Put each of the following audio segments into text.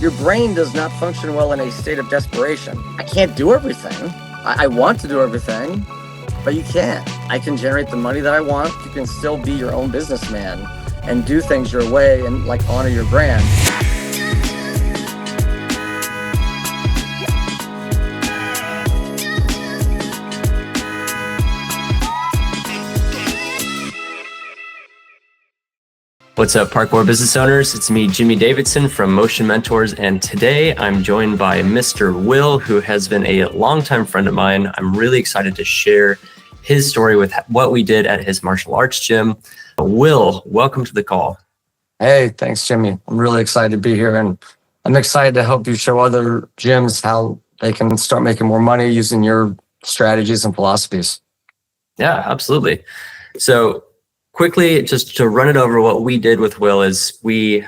Your brain does not function well in a state of desperation. I can't do everything. I want to do everything, but you can't. I can generate the money that I want. You can still be your own businessman and do things your way and like honor your brand. What's up, parkour business owners? It's me, Jimmy Davidson from Motion Mentors, and today I'm joined by Mr. Will, who has been a longtime friend of mine. I'm really excited to share his story with what we did at his martial arts gym. Will, welcome to the call. Hey, thanks, Jimmy. I'm really excited to be here, and I'm excited to help you show other gyms how they can start making more money using your strategies and philosophies. Yeah, absolutely. So quickly, just to run it over, what we did with Will is we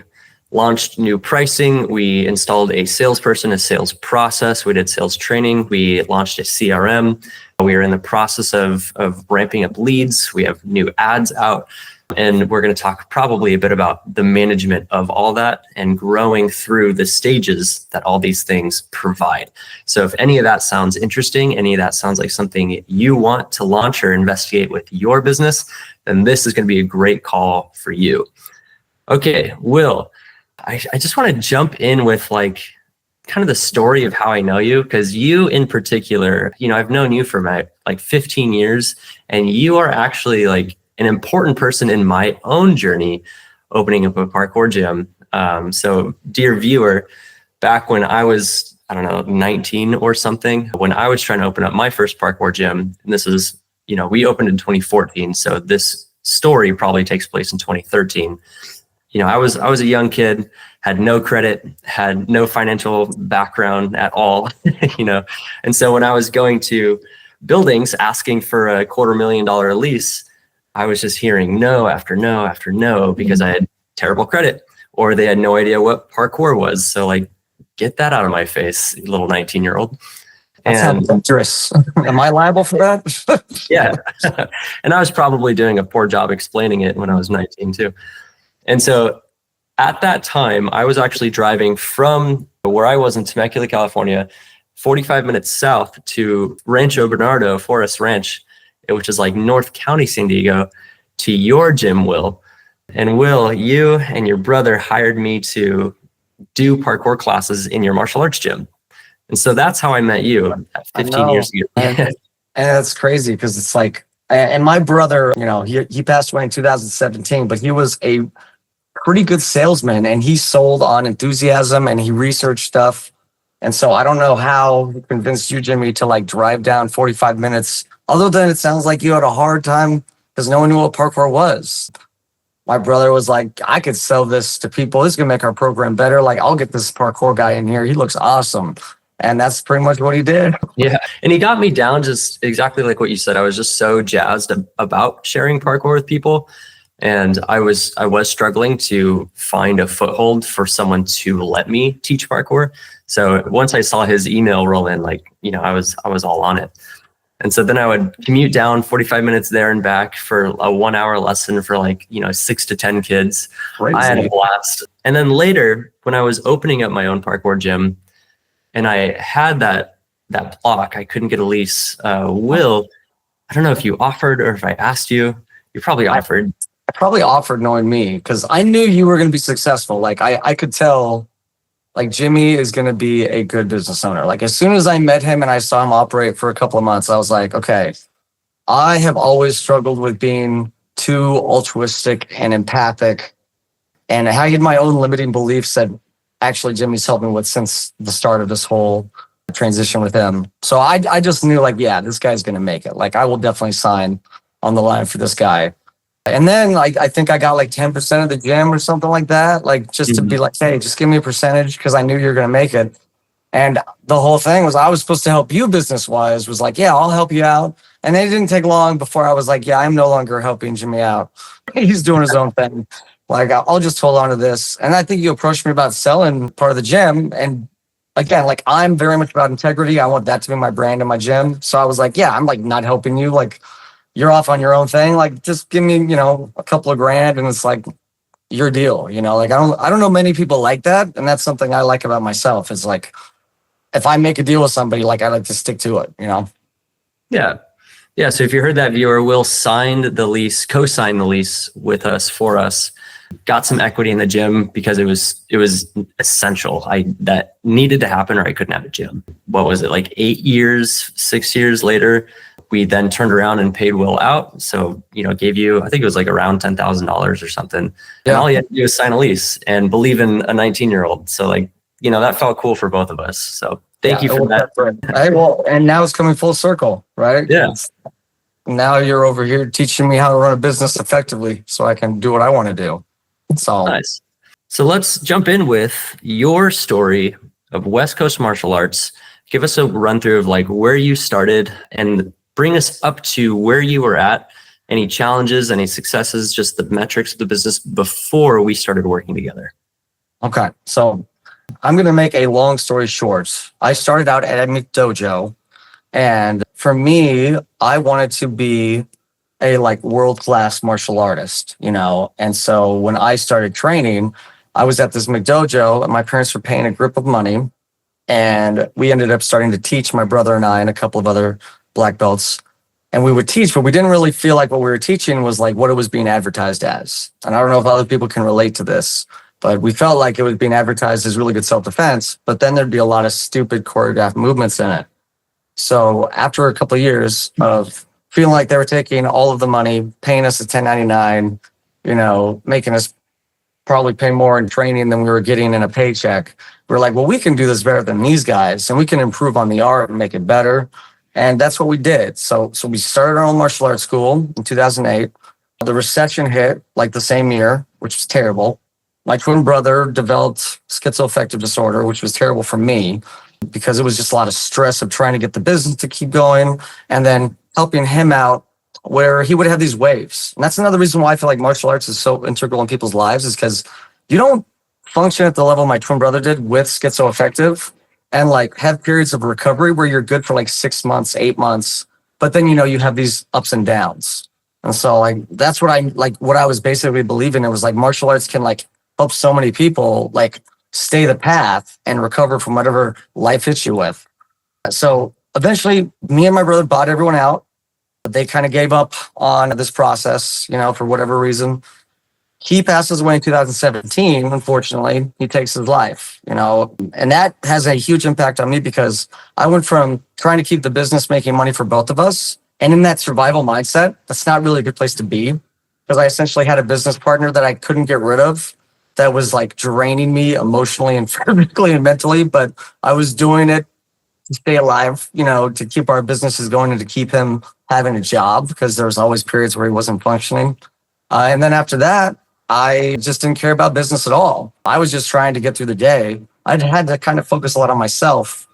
launched new pricing. We installed a salesperson, a sales process. We did sales training. We launched a CRM. We are in the process of ramping up leads. We have new ads out. And we're going to talk probably a bit about the management of all that and growing through the stages that all these things provide. So if any of that sounds interesting, any of that sounds like something you want to launch or investigate with your business, then this is going to be a great call for you. Okay, Will, I just want to jump in with like kind of the story of how I know you, because you in particular, I've known you for like 15 years, and you are actually like an important person in my own journey opening up a parkour gym. So dear viewer, back when I was, 19 or something, when I was trying to open up my first parkour gym, and this is, we opened in 2014. So this story probably takes place in 2013. I was a young kid, had no credit, had no financial background at all, And so when I was going to buildings asking for a $250,000 lease, I was just hearing no after no after no because I had terrible credit, or they had no idea what parkour was. So like, get that out of my face, little 19-year-old. That sounds dangerous. Am I liable for that? Yeah. And I was probably doing a poor job explaining it when I was 19 too. And so at that time, I was actually driving from where I was in Temecula, California, 45 minutes south to Rancho Bernardo, Forest Ranch, which is like North County, San Diego, to your gym, Will. And Will, you and your brother hired me to do parkour classes in your martial arts gym. And so that's how I met you 15 years ago. And that's crazy because it's like, and my brother, he passed away in 2017, but he was a pretty good salesman and he sold on enthusiasm and he researched stuff. And so I don't know how he convinced you, Jimmy, to like drive down 45 minutes. Other than it sounds like you had a hard time because no one knew what parkour was. My brother was like, I could sell this to people. This is going to make our program better. Like, I'll get this parkour guy in here. He looks awesome. And that's pretty much what he did. Yeah. And he got me down just exactly like what you said. I was just so jazzed about sharing parkour with people. And I was struggling to find a foothold for someone to let me teach parkour. So once I saw his email roll in, I was all on it. And so then I would commute down 45 minutes there and back for a 1 hour lesson for 6 to 10 kids. Crazy. I had a blast. And then later, when I was opening up my own parkour gym and I had that block, I couldn't get a lease. Will, I don't know if you offered or if I asked you. You probably offered. I probably offered knowing me because I knew you were going to be successful. Like I could tell like Jimmy is going to be a good business owner. Like as soon as I met him and I saw him operate for a couple of months, I was like, okay, I have always struggled with being too altruistic and empathic. And I had my own limiting beliefs that actually Jimmy's helped me with since the start of this whole transition with him. So I just knew like, yeah, this guy's going to make it. Like I will definitely sign on the line for this guy. And then I think I got like 10% of the gym or something like that, like just to be like, hey, just give me a percentage because I knew you were going to make it. And the whole thing was I was supposed to help you business wise, was like, yeah, I'll help you out. And then it didn't take long before I was like, yeah, I'm no longer helping Jimmy out. He's doing his own thing. Like, I'll just hold on to this. And I think you approached me about selling part of the gym. And again, like I'm very much about integrity. I want that to be my brand in my gym. So I was like, yeah, I'm like not helping you. Like, you're off on your own thing. Like, just give me, a couple of grand. And it's like, your deal. Like I don't know many people like that. And that's something I like about myself is like, if I make a deal with somebody, like I like to stick to it, Yeah. Yeah. So if you heard that, viewer, Will signed the lease, co-signed the lease with us for us, got some equity in the gym because it was essential. That needed to happen or I couldn't have a gym. What was it, like 6 years later, we then turned around and paid Will out. So, gave you, I think it was like around $10,000 or something. And all you had to do was sign a lease and believe in a 19-year-old. So like, that felt cool for both of us. So thank you for that. Hey, well, and now it's coming full circle, right? Yeah. Now you're over here teaching me how to run a business effectively so I can do what I want to do. So nice. So let's jump in with your story of West Coast martial arts. Give us a run through of like where you started and bring us up to where you were at. Any challenges, any successes, just the metrics of the business before we started working together. Okay. So I'm going to make a long story short. I started out at a McDojo, and for me, I wanted to be a like world-class martial artist, And so when I started training, I was at this McDojo and my parents were paying a grip of money, and we ended up starting to teach, my brother and I and a couple of other black belts. And we would teach, but we didn't really feel like what we were teaching was like what it was being advertised as. And I don't know if other people can relate to this, but we felt like it was being advertised as really good self-defense, but then there'd be a lot of stupid choreographed movements in it. So after a couple of years of feeling like they were taking all of the money, paying us a 1099, making us probably pay more in training than we were getting in a paycheck, we're like, well, we can do this better than these guys, and we can improve on the art and make it better. And that's what we did. So we started our own martial arts school in 2008. The recession hit like the same year, which was terrible. My twin brother developed schizoaffective disorder, which was terrible for me because it was just a lot of stress of trying to get the business to keep going and then helping him out where he would have these waves. And that's another reason why I feel like martial arts is so integral in people's lives, is because you don't function at the level my twin brother did with schizoaffective and like have periods of recovery where you're good for like 6 months, 8 months. But then, you have these ups and downs. And so like, that's what I was basically believing. It was like martial arts can like help so many people like stay the path and recover from whatever life hits you with. So eventually me and my brother bought everyone out. They kind of gave up on this process, for whatever reason. He passes away in 2017. Unfortunately, he takes his life, and that has a huge impact on me because I went from trying to keep the business making money for both of us. And in that survival mindset, that's not really a good place to be, because I essentially had a business partner that I couldn't get rid of that was like draining me emotionally and physically and mentally. But I was doing it to stay alive, to keep our businesses going and to keep him having a job, because there was always periods where he wasn't functioning. And then after that, I just didn't care about business at all. I was just trying to get through the day. I had to kind of focus a lot on myself.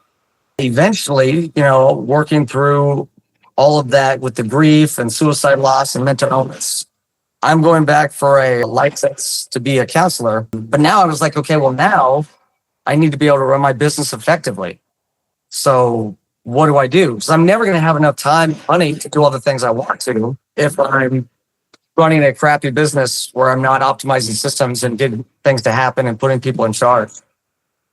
Eventually, working through all of that with the grief and suicide loss and mental illness, I'm going back for a license to be a counselor. But now I was like, okay, well, now I need to be able to run my business effectively. So what do I do? Because I'm never going to have enough time, money to do all the things I want to if I'm running a crappy business where I'm not optimizing systems and getting things to happen and putting people in charge.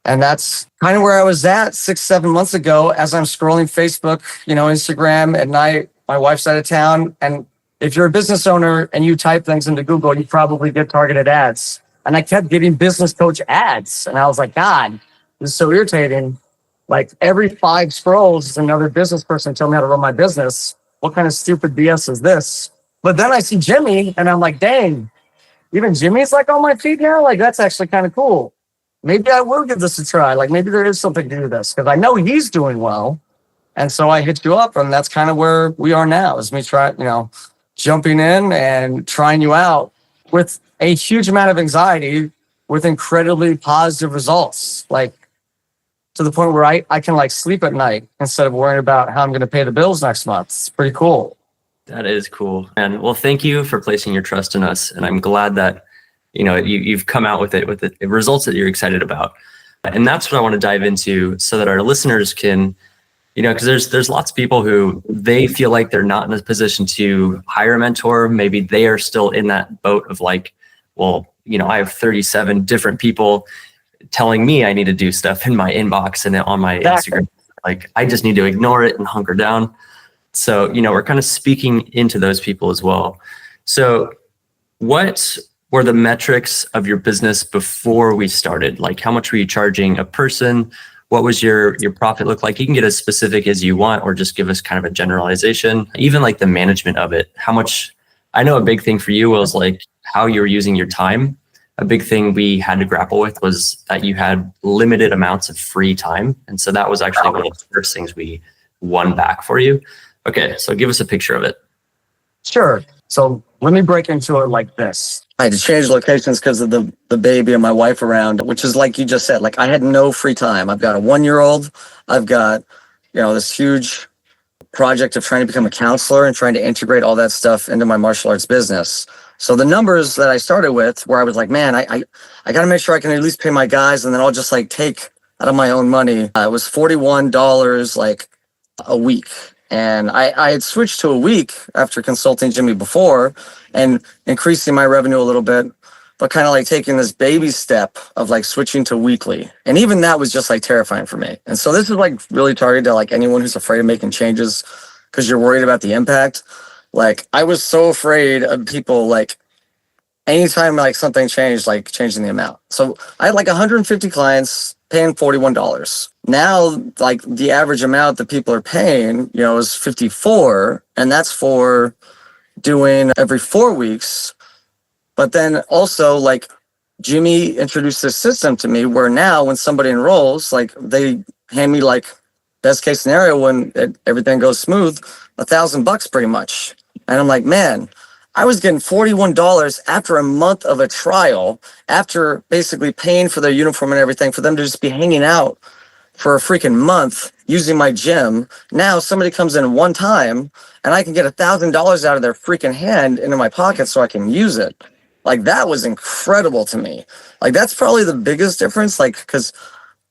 And that's kind of where I was at 6-7 months ago as I'm scrolling Facebook, Instagram at night. My wife's out of town. And if you're a business owner and you type things into Google, you probably get targeted ads. And I kept getting business coach ads. And I was like, God, this is so irritating. Like every 5 scrolls is another business person telling me how to run my business. What kind of stupid BS is this? But then I see Jimmy and I'm like, dang, even Jimmy's like on my feet now? Like, that's actually kind of cool. Maybe I will give this a try. Like, maybe there is something to this because I know he's doing well. And so I hit you up, and that's kind of where we are now, is me jumping in and trying you out with a huge amount of anxiety with incredibly positive results. Like, to the point where I can like sleep at night instead of worrying about how I'm going to pay the bills next month. It's pretty cool. That is cool. And well, thank you for placing your trust in us. And I'm glad that, you've come out with the results that you're excited about. And that's what I want to dive into so that our listeners can, because there's lots of people who they feel like they're not in a position to hire a mentor. Maybe they are still in that boat of like, well, I have 37 different people telling me I need to do stuff in my inbox and on my Instagram. Like, I just need to ignore it and hunker down. So, we're kind of speaking into those people as well. So what were the metrics of your business before we started? Like, how much were you charging a person? What was your profit look like? You can get as specific as you want, or just give us kind of a generalization, even like the management of it. How much, I know a big thing for you was like how you were using your time. A big thing we had to grapple with was that you had limited amounts of free time. And so that was actually one of the first things we won back for you. Okay, so give us a picture of it. Sure. So let me break into it like this. I had to change locations because of the baby and my wife around, which is like you just said, like I had no free time. I've got a 1-year-old. I've got, this huge project of trying to become a counselor and trying to integrate all that stuff into my martial arts business. So the numbers that I started with, where I was like, man, I got to make sure I can at least pay my guys, and then I'll just like take out of my own money. It was $41 like a week. And I had switched to a week after consulting Jimmy before and increasing my revenue a little bit, but kind of like taking this baby step of like switching to weekly. And even that was just like terrifying for me. And so this is like really targeted to like anyone who's afraid of making changes because you're worried about the impact. Like, I was so afraid of people, like, anytime like something changed, like changing the amount. So I had like 150 clients paying $41. Now, like the average amount that people are paying, is 54, and that's for doing every 4 weeks. But then also, like, Jimmy introduced this system to me where now when somebody enrolls, like they hand me like best case scenario when everything goes smooth, $1,000 pretty much. And I'm like, man, I was getting $41 after a month of a trial, after basically paying for their uniform and everything, for them to just be hanging out for a freaking month using my gym. Now somebody comes in one time and I can get $1,000 out of their freaking hand into my pocket so I can use it. Like, that was incredible to me. Like, that's probably the biggest difference, like, because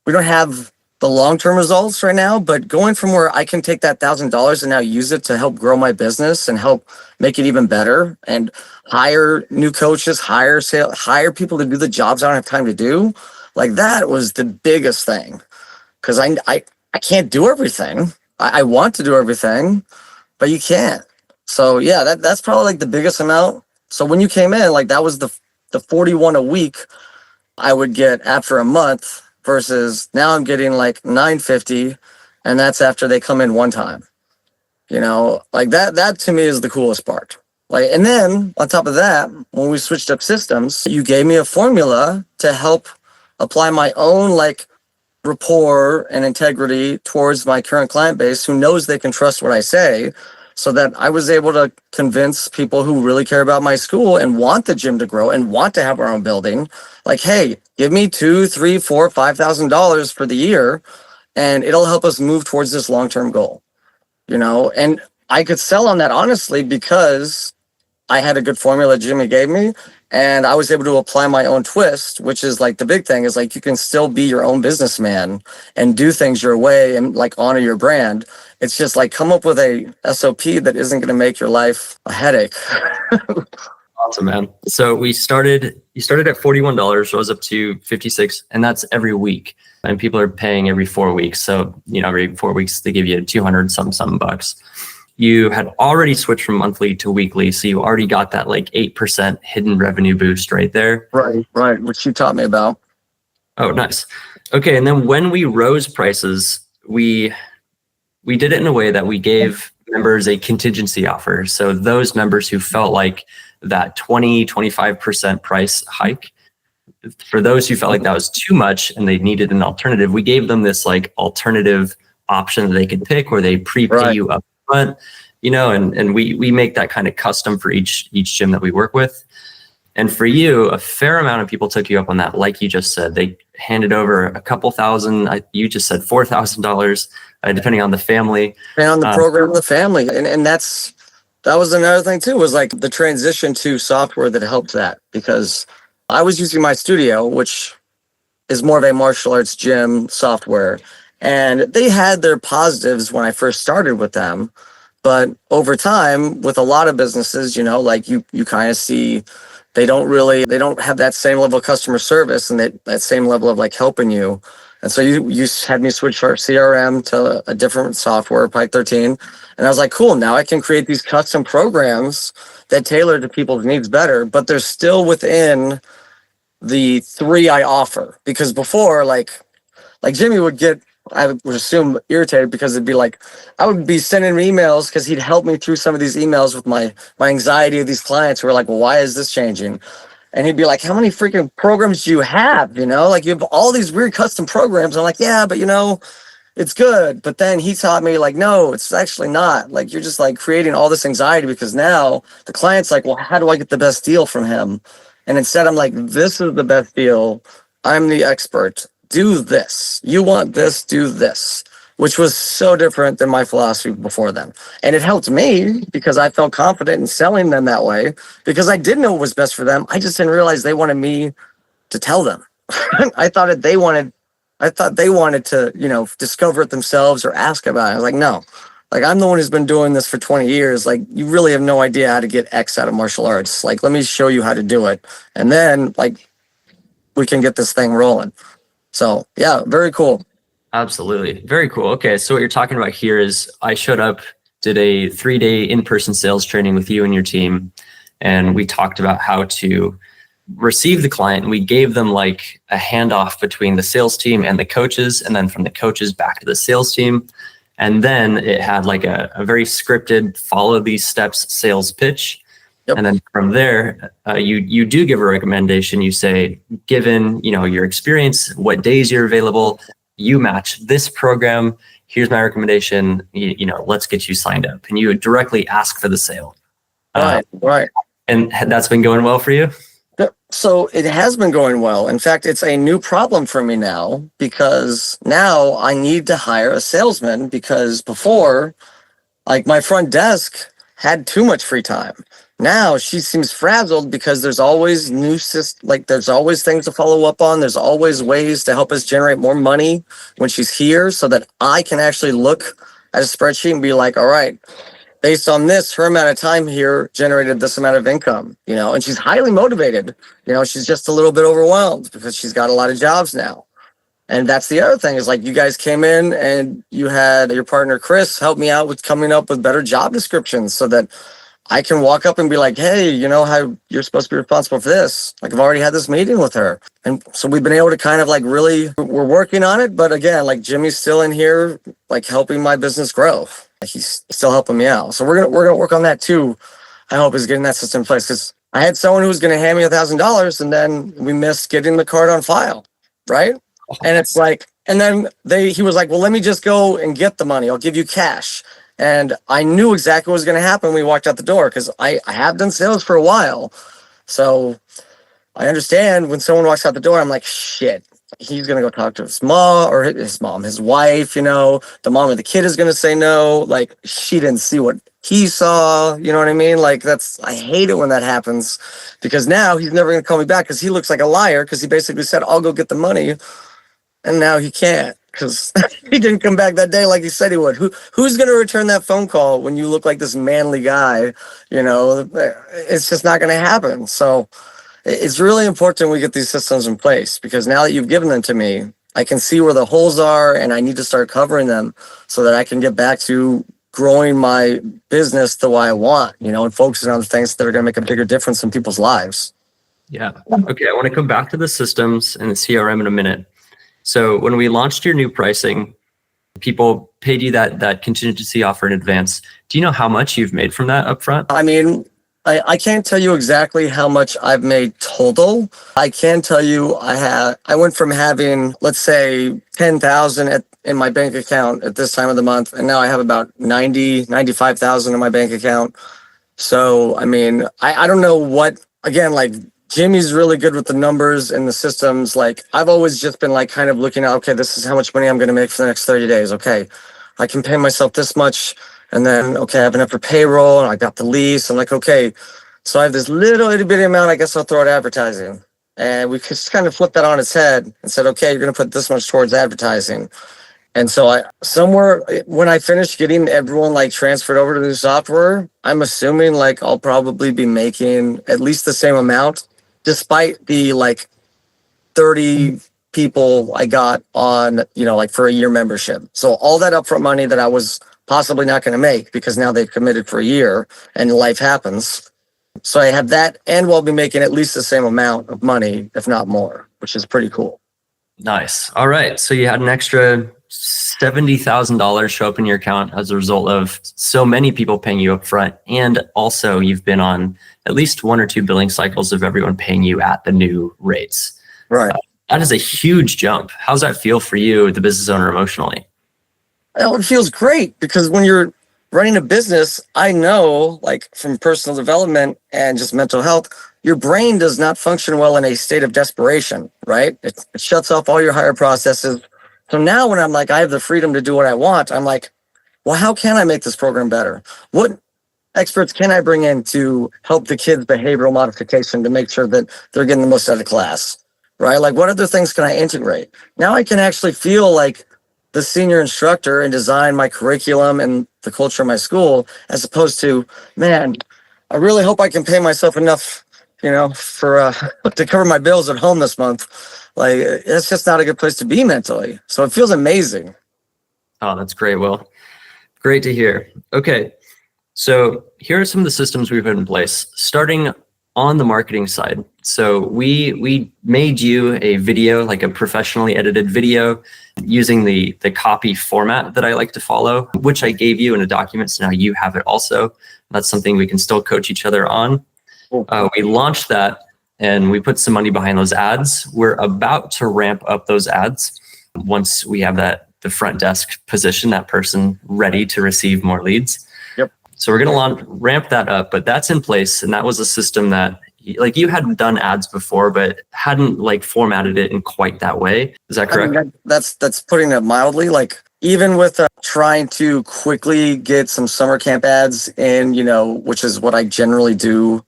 we don't have the long-term results right now, but going from where I can take that $1,000 and now use it to help grow my business and help make it even better and hire new coaches, hire people to do the jobs I don't have time to do. Like, that was the biggest thing, because I can't do everything. I want to do everything, but you can't. So yeah, that's probably like the biggest amount. So when you came in, like, that was the 41 a week I would get after a month, versus now I'm getting like 950, and that's after they come in one time. Like that to me is the coolest part. Like, and then on top of that, when we switched up systems, you gave me a formula to help apply my own like rapport and integrity towards my current client base who knows they can trust what I say, so that I was able to convince people who really care about my school and want the gym to grow and want to have our own building. Like, hey, give me $2,000, $3,000, $4,000, $5,000 for the year, and it'll help us move towards this long-term goal. And I could sell on that honestly because I had a good formula Jimmy gave me, and I was able to apply my own twist, which is like the big thing is like you can still be your own businessman and do things your way and like honor your brand. It's just like come up with a SOP that isn't going to make your life a headache. Awesome, man. So you started at $41, rose up to 56, and that's every week. And people are paying every 4 weeks. So, every 4 weeks they give you 200 some bucks. You had already switched from monthly to weekly, so you already got that like 8% hidden revenue boost right there. Right, which you taught me about. Oh, nice. Okay, and then when we rose prices, we did it in a way that we gave members a contingency offer. So those members who felt like that 25% price hike, for those who felt like that was too much and they needed an alternative, we gave them this like alternative option that they could pick where they prepay you up front, and we make that kind of custom for each gym that we work with. And for you, a fair amount of people took you up on that. Like you just said, they handed over a couple thousand. You just said $4,000, depending on the family. And on the program of the family. And that was another thing too, was like the transition to software that helped that, because I was using my studio, which is more of a martial arts gym software. And they had their positives when I first started with them. But over time, with a lot of businesses, like you kind of see they don't have that same level of customer service and that same level of like helping you. And so you had me switch our CRM to a different software, Pike 13. And I was like, cool, now I can create these custom programs that tailor to people's needs better, but they're still within the three I offer. Because before, like Jimmy would get, I would assume, irritated because it'd be like, I would be sending him emails because he'd help me through some of these emails with my anxiety of these clients who were like, well, why is this changing? And he'd be like, how many freaking programs do you have? You know, like you have all these weird custom programs. I'm like, yeah, but it's good. But then he taught me like, no, it's actually not. Like you're just like creating all this anxiety because now the client's like, well, how do I get the best deal from him? And instead I'm like, this is the best deal. I'm the expert. Do this. You want this, do this, which was so different than my philosophy before then. And it helped me because I felt confident in selling them that way because I did know what was best for them. I just didn't realize they wanted me to tell them. I thought that they wanted to, discover it themselves or ask about it. I was like, no, like I'm the one who's been doing this for 20 years. Like you really have no idea how to get X out of martial arts. Like, let me show you how to do it. And then like we can get this thing rolling. So yeah, very cool. Absolutely. Very cool. Okay. So what you're talking about here is I showed up, did a 3-day in-person sales training with you and your team. And we talked about how to receive the client. And we gave them like a handoff between the sales team and the coaches, and then from the coaches back to the sales team. And then it had like a very scripted follow these steps sales pitch. Yep. And then from there, you do give a recommendation. You say, given your experience, what days you're available, you match this program. Here's my recommendation. Let's get you signed up. And you would directly ask for the sale. Right. And that's been going well for you? So it has been going well. In fact, it's a new problem for me now because now I need to hire a salesman because before, like my front desk had too much free time. Now she seems frazzled because there's always there's always things to follow up on. There's always ways to help us generate more money when she's here so that I can actually look at a spreadsheet and be like, all right, based on this, her amount of time here generated this amount of income, and she's highly motivated. She's just a little bit overwhelmed because she's got a lot of jobs now. And that's the other thing is like you guys came in and you had your partner, Chris, help me out with coming up with better job descriptions so that I can walk up and be like, hey, how you're supposed to be responsible for this. Like I've already had this meeting with her. And so we've been able to kind of like really, we're working on it. But again, like Jimmy's still in here, like helping my business grow. He's still helping me out. So we're gonna work on that too. I hope is getting that system in place because I had someone who was going to hand me $1,000 and then we missed getting the card on file. Right. And it's like, and then he was like, well, let me just go and get the money. I'll give you cash. And I knew exactly what was going to happen when we walked out the door because I have done sales for a while. So I understand when someone walks out the door, I'm like, shit, he's going to go talk to his mom or his wife, the mom of the kid is going to say no. Like she didn't see what he saw. You know what I mean? Like I hate it when that happens because now he's never going to call me back because he looks like a liar because he basically said, I'll go get the money. And now he can't because he didn't come back that day like he said he would. Who's going to return that phone call when you look like this manly guy? It's just not going to happen. So it's really important we get these systems in place because now that you've given them to me, I can see where the holes are and I need to start covering them so that I can get back to growing my business the way I want, and focusing on the things that are going to make a bigger difference in people's lives. Yeah. Okay. I want to come back to the systems and the CRM in a minute. So when we launched your new pricing, people paid you that contingency offer in advance. Do you know how much you've made from that upfront? I mean, I can't tell you exactly how much I've made total. I can tell you I went from having, let's say, 10,000 in my bank account at this time of the month, and now I have about 95,000 in my bank account. So, I mean, I don't know what, again, like Jimmy's really good with the numbers and the systems. Like I've always just been like kind of looking at, okay, this is how much money I'm going to make for the next 30 days. Okay, I can pay myself this much. And then, okay, I have enough for payroll and I got the lease. I'm like, okay, so I have this little itty bitty amount. I guess I'll throw at advertising. And we just kind of flipped that on its head and said, okay, you're going to put this much towards advertising. And so I somewhere when I finish getting everyone like transferred over to the software, I'm assuming like I'll probably be making at least the same amount, despite the like 30 people I got on, like for a year membership. So all that upfront money that I was possibly not going to make because now they've committed for a year and life happens. So I have that and we'll be making at least the same amount of money, if not more, which is pretty cool. Nice. All right. So you had an extra $70,000 show up in your account as a result of so many people paying you up front. And also you've been on at least 1 or 2 billing cycles of everyone paying you at the new rates. Right. That is a huge jump. How's that feel for you, the business owner, emotionally? It feels great because when you're running a business, I know like from personal development and just mental health, your brain does not function well in a state of desperation, right? It shuts off all your higher processes. So now when I'm like, I have the freedom to do what I want, I'm like, well, how can I make this program better? What experts can I bring in to help the kids' behavioral modification to make sure that they're getting the most out of class, right? Like what other things can I integrate? Now I can actually feel like the senior instructor and design my curriculum and the culture of my school, as opposed to, man, I really hope I can pay myself enough, for to cover my bills at home this month. Like it's just not a good place to be mentally. So it feels amazing. Oh, that's great, Will. Great to hear. Okay. So here are some of the systems we've put in place, starting on the marketing side. So we made you a video, like a professionally edited video using the copy format that I like to follow, which I gave you in a document. So now you have it also. That's something we can still coach each other on. We launched that and we put some money behind those ads. We're about to ramp up those ads once we have the front desk position, that person ready to receive more leads. Yep. So we're going to ramp that up, but that's in place. And that was a system that like you hadn't done ads before, but hadn't like formatted it in quite that way. Is that correct? I mean, that's putting it mildly. Like even with trying to quickly get some summer camp ads in, which is what I generally do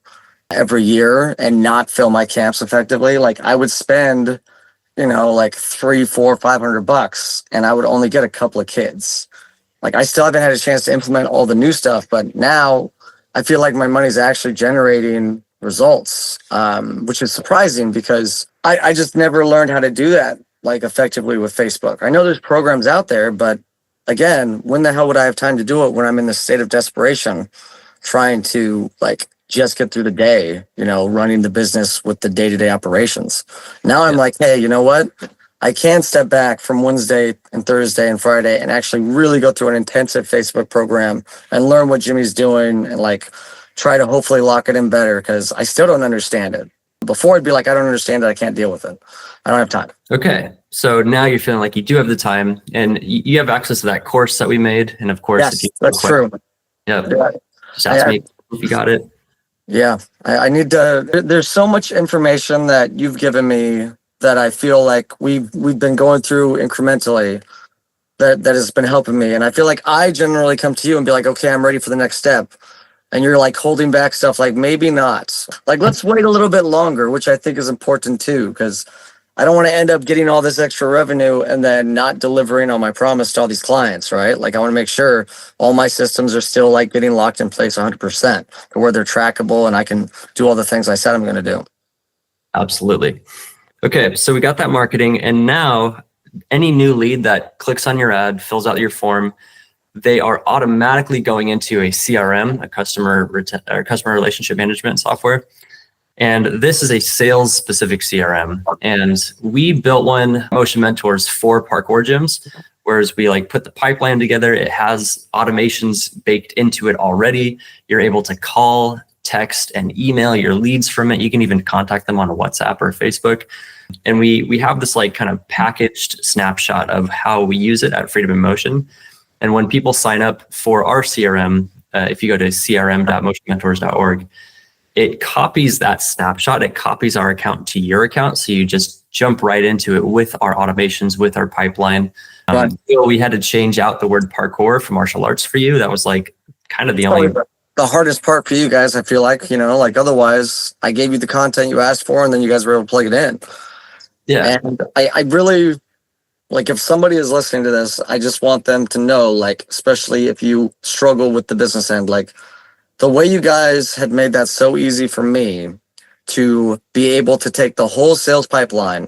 every year and not fill my camps effectively. Like I would spend, like $300, $400, $500 and I would only get a couple of kids. Like I still haven't had a chance to implement all the new stuff, but now I feel like my money's actually generating results, which is surprising because I just never learned how to do that like effectively with Facebook. I know there's programs out there, but again, when the hell would I have time to do it when I'm in this state of desperation, trying to like just get through the day, running the business with the day-to-day operations. Now I'm like, hey, you know what? I can step back from Wednesday and Thursday and Friday and actually really go through an intensive Facebook program and learn what Jimmy's doing and like try to hopefully lock it in better because I still don't understand it. Before I'd be like, I don't understand it. I can't deal with it. I don't have time. Okay. So now you're feeling like you do have the time and you have access to that course that we made. And of course, yes, that's true. Yeah. Just ask me if you got it. Yeah. I need to, there's so much information that you've given me that I feel like we've been going through incrementally that has been helping me. And I feel like I generally come to you and be like, okay, I'm ready for the next step. And you're like holding back stuff like maybe not. Like let's wait a little bit longer, which I think is important too, because I don't want to end up getting all this extra revenue and then not delivering on my promise to all these clients, right? Like I want to make sure all my systems are still like getting locked in place 100% to where they're trackable and I can do all the things I said I'm going to do. Absolutely. Okay, so we got that marketing, and now any new lead that clicks on your ad, fills out your form, they are automatically going into a CRM, a customer relationship management software. And this is a sales specific CRM. And we built one, Motion Mentors, for parkour gyms, whereas we like put the pipeline together. It has automations baked into it already. You're able to call, text, and email your leads from it. You can even contact them on WhatsApp or Facebook. And we have this like kind of packaged snapshot of how we use it at Freedom in Motion. And when people sign up for our CRM, if you go to crm.motionmentors.org, it copies that snapshot. It copies our account to your account. So you just jump right into it with our automations, with our pipeline. So we had to change out the word parkour for martial arts for you. That was like kind of the only... The hardest part for you guys, I feel like, like otherwise I gave you the content you asked for and then you guys were able to plug it in. Yeah. And I really like if somebody is listening to this, I just want them to know, like, especially if you struggle with the business end, like the way you guys had made that so easy for me to be able to take the whole sales pipeline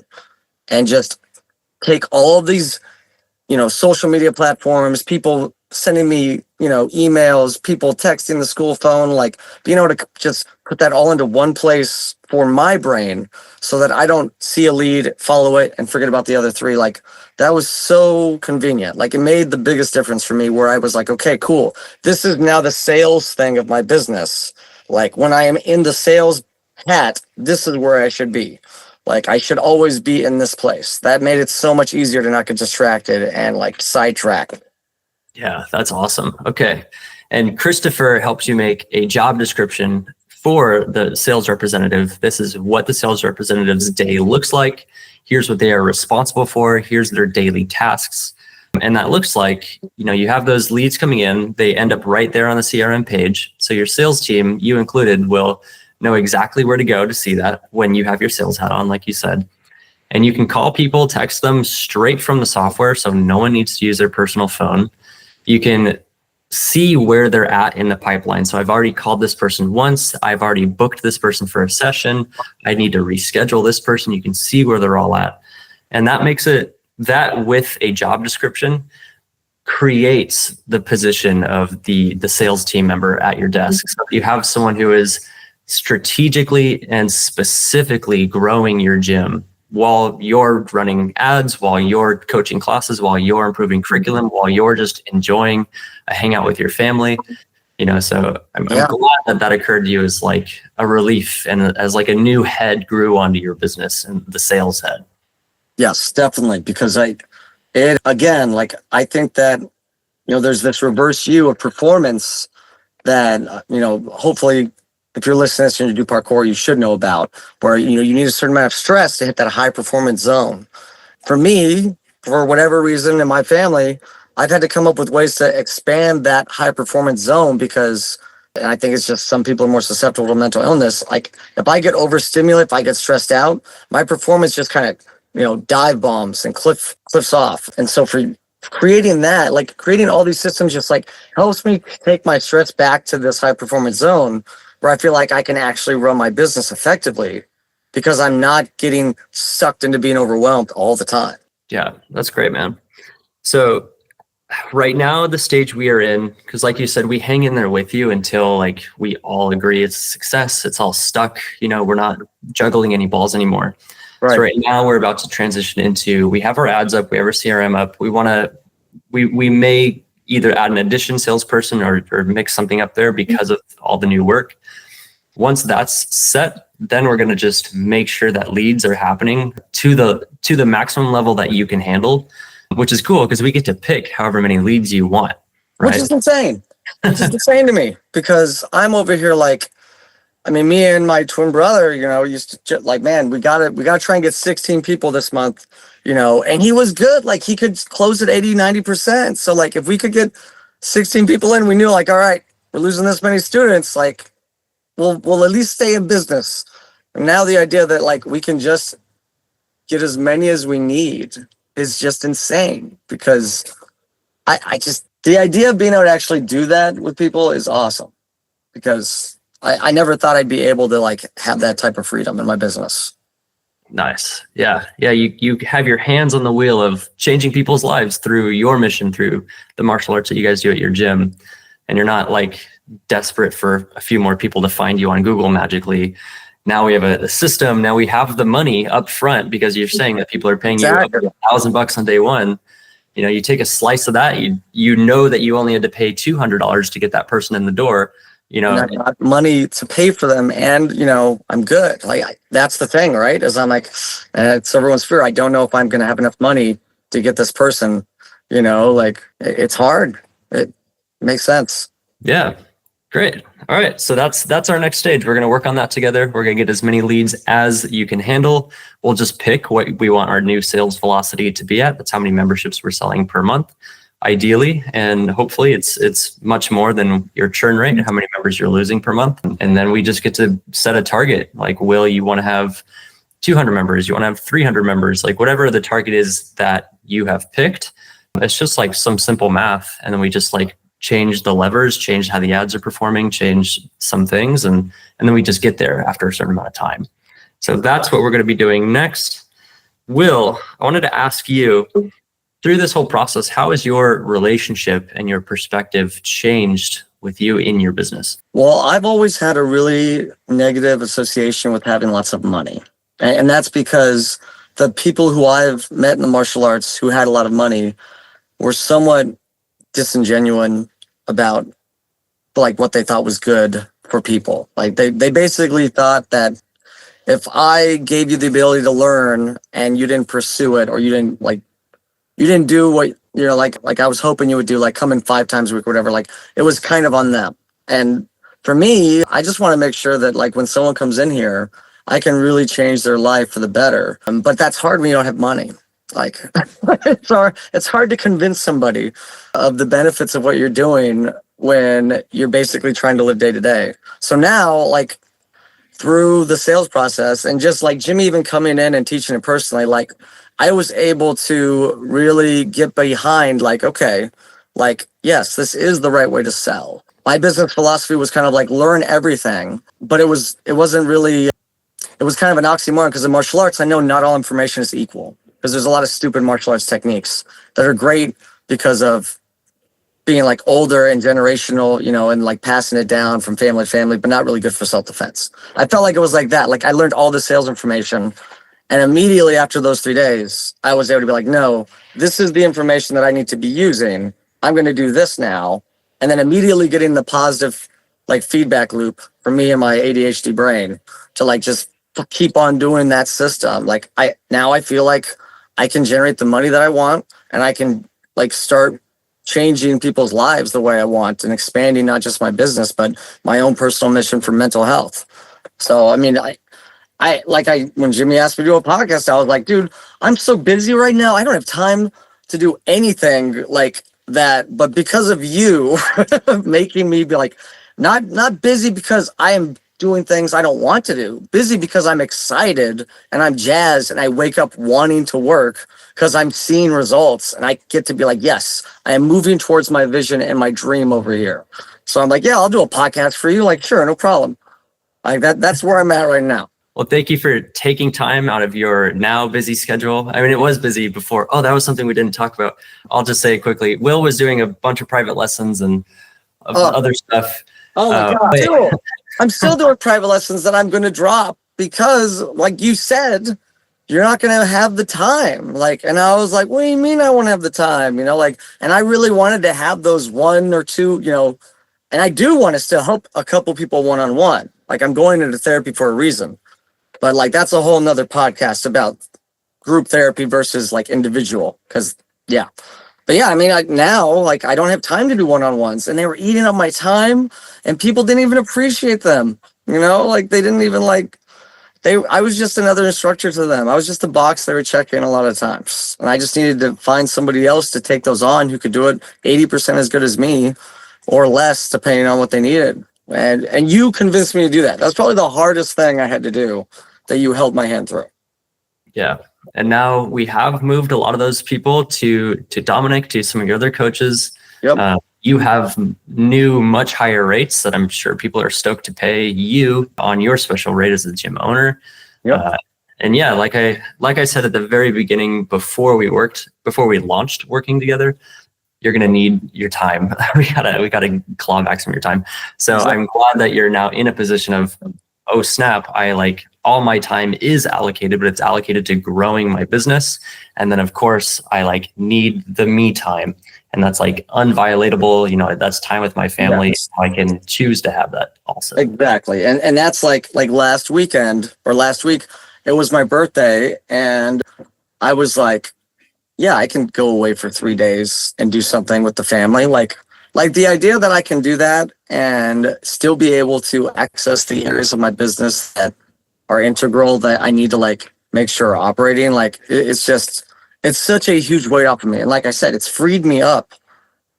and just take all of these, social media platforms, people sending me, emails, people texting the school phone, like being able to just put that all into one place for my brain so that I don't see a lead, follow it, and forget about the other three. Like that was so convenient. Like it made the biggest difference for me where I was like, okay, cool. This is now the sales thing of my business. Like when I am in the sales hat, this is where I should be. Like I should always be in this place. That made it so much easier to not get distracted and like sidetracked. Yeah, that's awesome. Okay. And Christopher helps you make a job description for the sales representative. This is what the sales representative's day looks like. Here's what they are responsible for. Here's their daily tasks. And that looks like, you have those leads coming in. They end up right there on the CRM page. So your sales team, you included, will know exactly where to go to see that when you have your sales hat on, like you said. And you can call people, text them straight from the software, so no one needs to use their personal phone. You can see where they're at in the pipeline. So I've already called this person once. I've already booked this person for a session. I need to reschedule this person. You can see where they're all at. And that makes it, that with a job description, creates the position of the sales team member at your desk. So if you have someone who is strategically and specifically growing your gym while you're running ads, while you're coaching classes, while you're improving curriculum, while you're just enjoying a hangout with your family, so I'm glad that occurred to you as like a relief and as like a new head grew onto your business and the sales head. Yes, definitely. Because I think that, there's this reverse view of performance that, hopefully if you're listening to this and you do parkour, you should know about, where, you need a certain amount of stress to hit that high performance zone. For me, for whatever reason in my family, I've had to come up with ways to expand that high performance zone because, and I think it's just some people are more susceptible to mental illness. Like if I get overstimulated, if I get stressed out, my performance just kind of, dive bombs and cliffs off. And so for creating that, like creating all these systems just like helps me take my stress back to this high performance zone where I feel like I can actually run my business effectively because I'm not getting sucked into being overwhelmed all the time. Yeah, that's great, man. So right now, the stage we are in, because like you said, we hang in there with you until like we all agree it's a success. It's all stuck. We're not juggling any balls anymore. Right. So right now we're about to transition into, we have our ads up, we have our CRM up. We may either add an addition salesperson or mix something up there because of all the new work. Once that's set, then we're going to just make sure that leads are happening to the maximum level that you can handle, which is cool because we get to pick however many leads you want. Right? Which is insane. Which is insane to me because I'm over here like, me and my twin brother, used to like, man, we gotta try and get 16 people this month, and he was good. Like he could close at 80-90%. So like if we could get 16 people in, we knew like, all right, we're losing this many students. Like we'll at least stay in business. And now the idea that like we can just get as many as we need is just insane because the idea of being able to actually do that with people is awesome because I never thought I'd be able to like have that type of freedom in my business. Nice. Yeah. You have your hands on the wheel of changing people's lives through your mission, through the martial arts that you guys do at your gym. And you're not like desperate for a few more people to find you on Google magically. Now we have a system. Now we have the money up front because you're saying that people are paying you $1,000 on day one. You take a slice of that. You know that you only had to pay $200 to get that person in the door. And I got money to pay for them, and I'm good. Like that's the thing, right? Is I'm like, it's everyone's fear. I don't know if I'm going to have enough money to get this person. Like it's hard. It makes sense. Yeah, great. All right, so that's our next stage. We're going to work on that together. We're going to get as many leads as you can handle. We'll just pick what we want our new sales velocity to be at. That's how many memberships we're selling per month. Ideally, and hopefully it's much more than your churn rate and how many members you're losing per month. And then we just get to set a target. Like, Will, you want to have 200 members, you want to have 300 members, like whatever the target is that you have picked. It's just like some simple math. And then we just like change the levers, change how the ads are performing, change some things. And then we just get there after a certain amount of time. So that's what we're going to be doing next. Will, I wanted to ask you, through this whole process, how has your relationship and your perspective changed with you in your business? Well, I've always had a really negative association with having lots of money. And that's because the people who I've met in the martial arts who had a lot of money were somewhat disingenuous about like what they thought was good for people. Like they basically thought that if I gave you the ability to learn and you didn't pursue it, or you didn't do what, like I was hoping you would do, like come in 5 times a week or whatever, like it was kind of on them. And for me, I just want to make sure that like when someone comes in here, I can really change their life for the better. But that's hard when you don't have money. Like it's hard to convince somebody of the benefits of what you're doing when you're basically trying to live day to day. So now, like through the sales process and just like Jimmy even coming in and teaching it personally, like I was able to really get behind like, okay, like, yes, this is the right way to sell. My business philosophy was kind of like learn everything, but it wasn't really, it was kind of an oxymoron because in martial arts, I know not all information is equal because there's a lot of stupid martial arts techniques that are great because of being like older and generational, and like passing it down from family to family, but not really good for self-defense. I felt like it was like that. Like I learned all the sales information, and immediately after those 3 days, I was able to be like, no, this is the information that I need to be using. I'm going to do this now. And then immediately getting the positive like feedback loop for me and my ADHD brain to like just keep on doing that system. Like I feel like I can generate the money that I want, and I can like start changing people's lives the way I want and expanding not just my business, but my own personal mission for mental health. So, I mean, when Jimmy asked me to do a podcast, I was like, dude, I'm so busy right now. I don't have time to do anything like that. But because of you making me be like, not busy because I am doing things I don't want to do, busy because I'm excited and I'm jazzed and I wake up wanting to work because I'm seeing results and I get to be like, yes, I am moving towards my vision and my dream over here. So I'm like, yeah, I'll do a podcast for you. Like, sure, no problem. Like that's where I'm at right now. Well, thank you for taking time out of your now busy schedule. I mean, it was busy before. Oh, that was something we didn't talk about. I'll just say it quickly. Will was doing a bunch of private lessons and other stuff. Oh my God. I'm still doing private lessons that I'm going to drop because like you said, you're not going to have the time. Like, and I was like, what do you mean I won't have the time? And I really wanted to have those 1 or 2, and I do want to still help a couple people one-on-one. Like I'm going into therapy for a reason, but like, that's a whole nother podcast about group therapy versus like individual. Cause yeah. But yeah, I mean, now I don't have time to do one-on-ones, and they were eating up my time, and people didn't even appreciate them. Like they didn't even I was just another instructor to them. I was just a box they were checking a lot of times, and I just needed to find somebody else to take those on who could do it 80% as good as me, or less, depending on what they needed. And you convinced me to do that. That's probably the hardest thing I had to do that you held my hand through. Yeah. And now we have moved a lot of those people to Dominic, to some of your other coaches. Yep. You have new, much higher rates that I'm sure people are stoked to pay you on your special rate as the gym owner. Yep. And yeah, like I said at the very beginning, before we launched working together, you're going to need your time. we gotta claw back some of your time. So exactly. I'm glad that you're now in a position of, oh snap, all my time is allocated, but it's allocated to growing my business. And then of course I need the me time, and that's unviolatable. That's time with my family. Yes. I can choose to have that also. Exactly. And that's like last week, it was my birthday, and I was like, yeah, I can go away for 3 days and do something with the family. Like the idea that I can do that and still be able to access the areas of my business that are integral, that I need to make sure are operating. It's such a huge weight off of me. And like I said, it's freed me up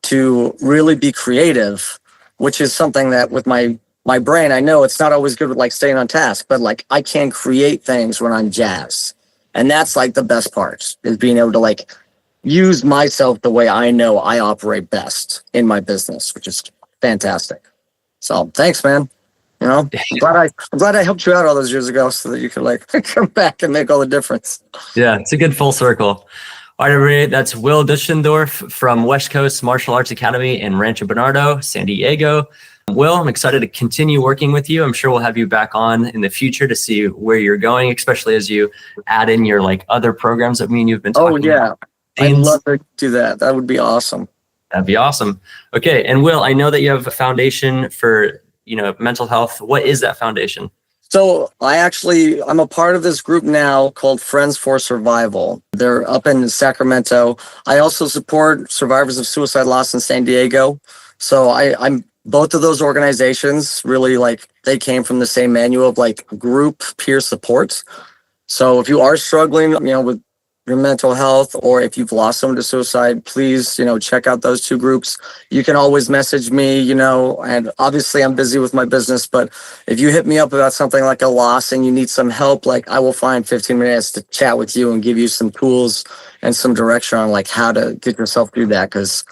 to really be creative, which is something that with my my brain, I know it's not always good with like staying on task, but like I can create things when I'm jazzed. And that's like the best part, is being able to like use myself the way I know I operate best in my business, which is fantastic. So thanks, man. You know, I'm glad I helped you out all those years ago so that you could like come back and make all the difference. Yeah, it's a good full circle. All right, everybody, that's Will Duschendorf from West Coast Martial Arts Academy in Rancho Bernardo, San Diego. Will, I'm excited to continue working with you. I'm sure we'll have you back on in the future to see where you're going, especially as you add in your like other programs that me and you've been talking about. I'd love to do that. That would be awesome. That'd be awesome. Okay, and Will, I know that you have a foundation for, mental health. What is that foundation? So I'm a part of this group now called Friends for Survival. They're up in Sacramento. I also support survivors of suicide loss in San Diego. So I'm both of those organizations really like they came from the same manual of like group peer support. So if you are struggling, with your mental health, or if you've lost someone to suicide, please, check out those two groups. You can always message me, and obviously I'm busy with my business, but if you hit me up about something like a loss and you need some help, like I will find 15 minutes to chat with you and give you some tools and some direction on like how to get yourself through that. Cause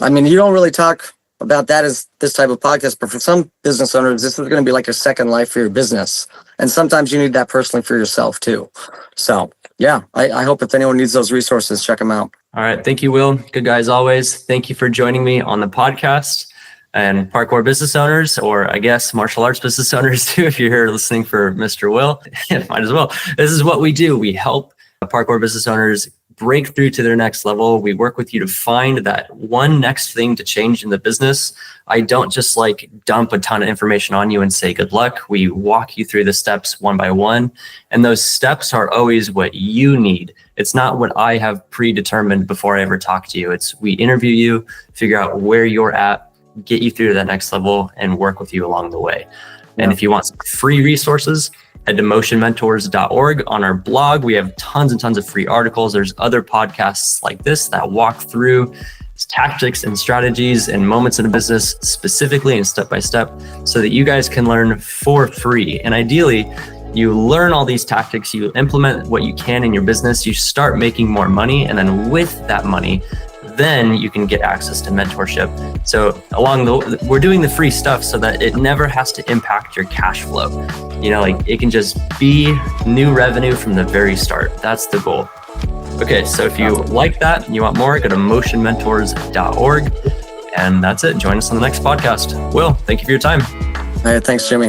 you don't really talk about that as this type of podcast, but for some business owners, this is going to be like a second life for your business. And sometimes you need that personally for yourself too. So yeah, I hope if anyone needs those resources, check them out. All right. Thank you, Will. Good guys always. Thank you for joining me on the podcast. And parkour business owners, or I guess martial arts business owners too, if you're here listening for Mr. Will, might as well. This is what we do. We help parkour business owners break through to their next level. We work with you to find that one next thing to change in the business. I don't just like dump a ton of information on you and say good luck. We walk you through the steps one by one. And those steps are always what you need. It's not what I have predetermined before I ever talk to you. It's we interview you, figure out where you're at, get you through to that next level, and work with you along the way. And if you want some free resources, head to motionmentors.org. On our blog, we have tons and tons of free articles. There's other podcasts like this that walk through tactics and strategies and moments in a business specifically and step by step so that you guys can learn for free. And ideally, you learn all these tactics, you implement what you can in your business, you start making more money. And then with that money, then you can get access to mentorship. So we're doing the free stuff so that it never has to impact your cash flow. It can just be new revenue from the very start. That's the goal. Okay, so if you like that and you want more, go to motionmentors.org. And that's it. Join us on the next podcast. Will, thank you for your time. All right, thanks, Jimmy.